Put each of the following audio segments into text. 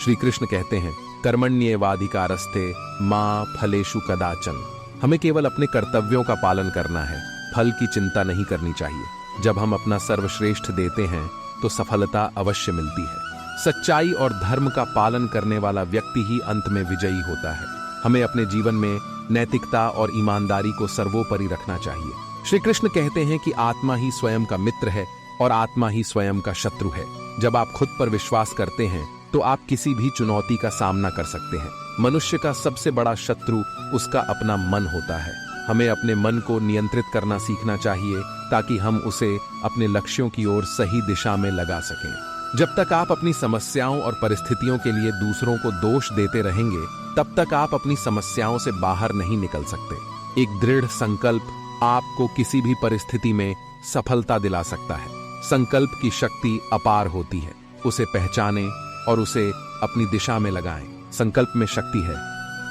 श्री कृष्ण कहते हैं, कर्मण्येवाधिकारस्ते मां फलेषु कदाचन। हमें केवल अपने कर्तव्यों का पालन करना है, फल की चिंता नहीं करनी चाहिए। जब हम अपना सर्वश्रेष्ठ देते हैं तो सफलता अवश्य मिलती है। सच्चाई और धर्म का पालन करने वाला व्यक्ति ही अंत में विजयी होता है। हमें अपने जीवन में नैतिकता और ईमानदारी को सर्वोपरि रखना चाहिए। श्री कृष्ण कहते हैं कि आत्मा ही स्वयं का मित्र है और आत्मा ही स्वयं का शत्रु है। जब आप खुद पर विश्वास करते हैं तो आप किसी भी चुनौती का सामना कर सकते हैं। मनुष्य का सबसे बड़ा शत्रु उसका अपना मन होता है। हमें अपने मन को नियंत्रित करना सीखना चाहिए ताकि हम उसे अपने लक्ष्यों की ओर सही दिशा में लगा सकें। जब तक आप अपनी समस्याओं और परिस्थितियों के लिए दूसरों को दोष देते रहेंगे, तब तक आप अपनी समस्याओं से बाहर नहीं निकल सकते। एक दृढ़ संकल्प आपको किसी भी परिस्थिति में सफलता दिला सकता है। संकल्प की शक्ति अपार होती है। उसे पहचानें और उसे अपनी दिशा में लगाएं। संकल्प में शक्ति है,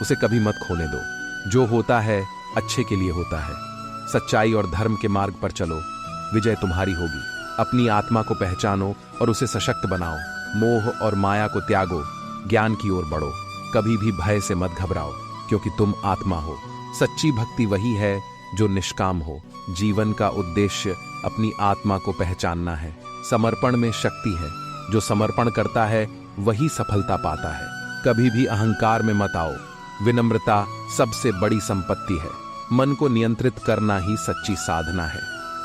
उसे कभी मत खोने दो। जो होता है अच्छे के लिए होता है। सच्चाई और धर्म के मार्ग पर चलो, विजय तुम्हारी होगी। अपनी आत्मा को पहचानो और उसे सशक्त बनाओ। मोह और माया को त्यागो, ज्ञान की ओर बढ़ो। कभी भी भय से मत घबराओ, क्योंकि तुम आत्मा हो। सच्ची भक्ति वही है जो निष्काम हो। जीवन का उद्देश्य अपनी आत्मा को पहचानना है। समर्पण में शक्ति है। जो समर्पण करता है वही सफलता पाता है। कभी भी अहंकार में मत आओ। विनम्रता सबसे बड़ी संपत्ति है। मन को नियंत्रित करना ही सच्ची साधना है।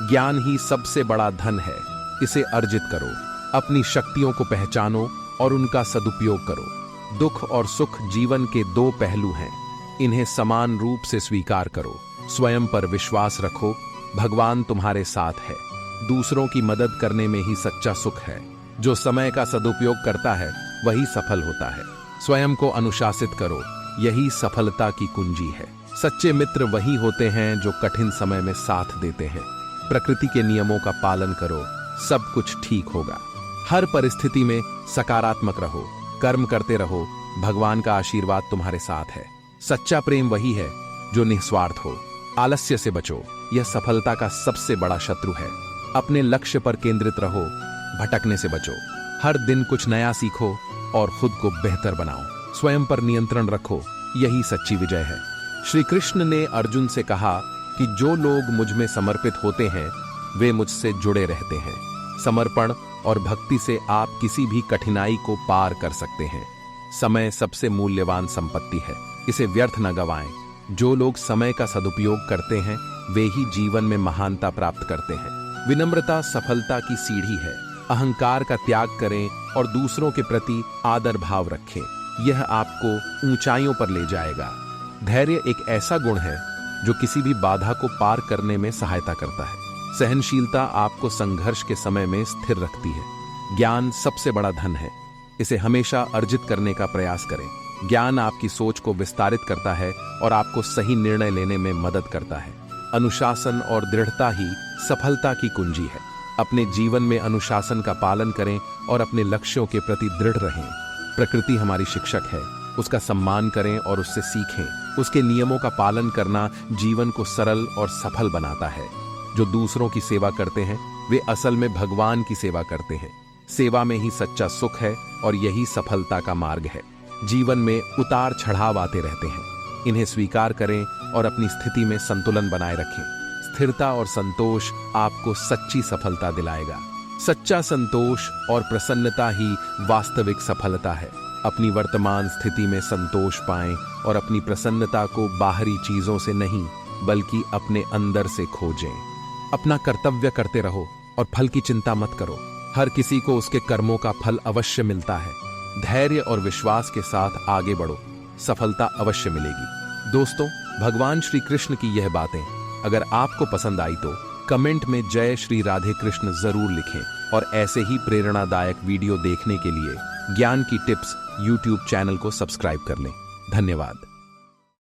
ज्ञान ही सबसे बड़ा धन है, इसे अर्जित करो। अपनी शक्तियों को पहचानो और उनका सदुपयोग करो। दुख और सुख जीवन के दो पहलू हैं, इन्हें समान रूप से स्वीकार करो। स्वयं पर विश्वास रखो, भगवान तुम्हारे साथ है। दूसरों की मदद करने में ही सच्चा सुख है। जो समय का सदुपयोग करता है वही सफल होता है। स्वयं को अनुशासित करो, यही सफलता की कुंजी है। सच्चे मित्र वही होते हैं जो कठिन समय में साथ देते हैं। प्रकृति के नियमों का पालन करो, सब कुछ ठीक होगा। हर परिस्थिति में सकारात्मक रहो, कर्म करते रहो, भगवान का आशीर्वाद तुम्हारे साथ है। सच्चा प्रेम वही है जो निस्वार्थ हो। आलस्य से बचो, यह सफलता का सबसे बड़ा शत्रु है। अपने लक्ष्य पर केंद्रित रहो, भटकने से बचो। हर दिन कुछ नया सीखो और खुद को बेहतर बनाओ। स्वयं पर नियंत्रण रखो, यही सच्ची विजय है। श्री कृष्ण ने अर्जुन से कहा कि जो लोग मुझ में समर्पित होते हैं वे मुझसे जुड़े रहते हैं। समर्पण और भक्ति से आप किसी भी कठिनाई को पार कर सकते हैं। समय सबसे मूल्यवान संपत्ति है, इसे व्यर्थ न गवाएं। जो लोग समय का सदुपयोग करते हैं वे ही जीवन में महानता प्राप्त करते हैं। विनम्रता सफलता की सीढ़ी है। अहंकार का त्याग करें और दूसरों के प्रति आदर भाव रखें, यह आपको ऊंचाइयों पर ले जाएगा। धैर्य एक ऐसा गुण है जो किसी भी बाधा को पार करने में सहायता करता है। सहनशीलता आपको संघर्ष के समय में स्थिर रखती है। ज्ञान सबसे बड़ा धन है, इसे हमेशा अर्जित करने का प्रयास करें। ज्ञान आपकी सोच को विस्तारित करता है और आपको सही निर्णय लेने में मदद करता है। अनुशासन और दृढ़ता ही सफलता की कुंजी है। अपने जीवन में अनुशासन का पालन करें और अपने लक्ष्यों के प्रति दृढ़ रहें। प्रकृति हमारी शिक्षक है, उसका सम्मान करें और उससे सीखें। उसके नियमों का पालन करना जीवन को सरल और सफल बनाता है। जो दूसरों की सेवा करते हैं वे असल में भगवान की सेवा करते हैं। सेवा में ही सच्चा सुख है और यही सफलता का मार्ग है। जीवन में उतार चढ़ाव आते रहते हैं, इन्हें स्वीकार करें और अपनी स्थिति में संतुलन बनाए रखें। स्थिरता और संतोष आपको सच्ची सफलता दिलाएगा। सच्चा संतोष और प्रसन्नता ही वास्तविक सफलता है। अपनी वर्तमान स्थिति में संतोष पाएं और अपनी प्रसन्नता को बाहरी चीजों से नहीं बल्कि अपने अंदर से खोजें। अपना कर्तव्य करते रहो और फल की चिंता मत करो। हर किसी को उसके कर्मों का फल अवश्य मिलता है। धैर्य और विश्वास के साथ आगे बढ़ो, सफलता अवश्य मिलेगी। दोस्तों, भगवान श्री कृष्ण की यह बातें अगर आपको पसंद आई तो कमेंट में जय श्री राधे कृष्ण जरूर लिखें और ऐसे ही प्रेरणादायक वीडियो देखने के लिए ज्ञान की टिप्स यूट्यूब चैनल को सब्सक्राइब कर लें। धन्यवाद।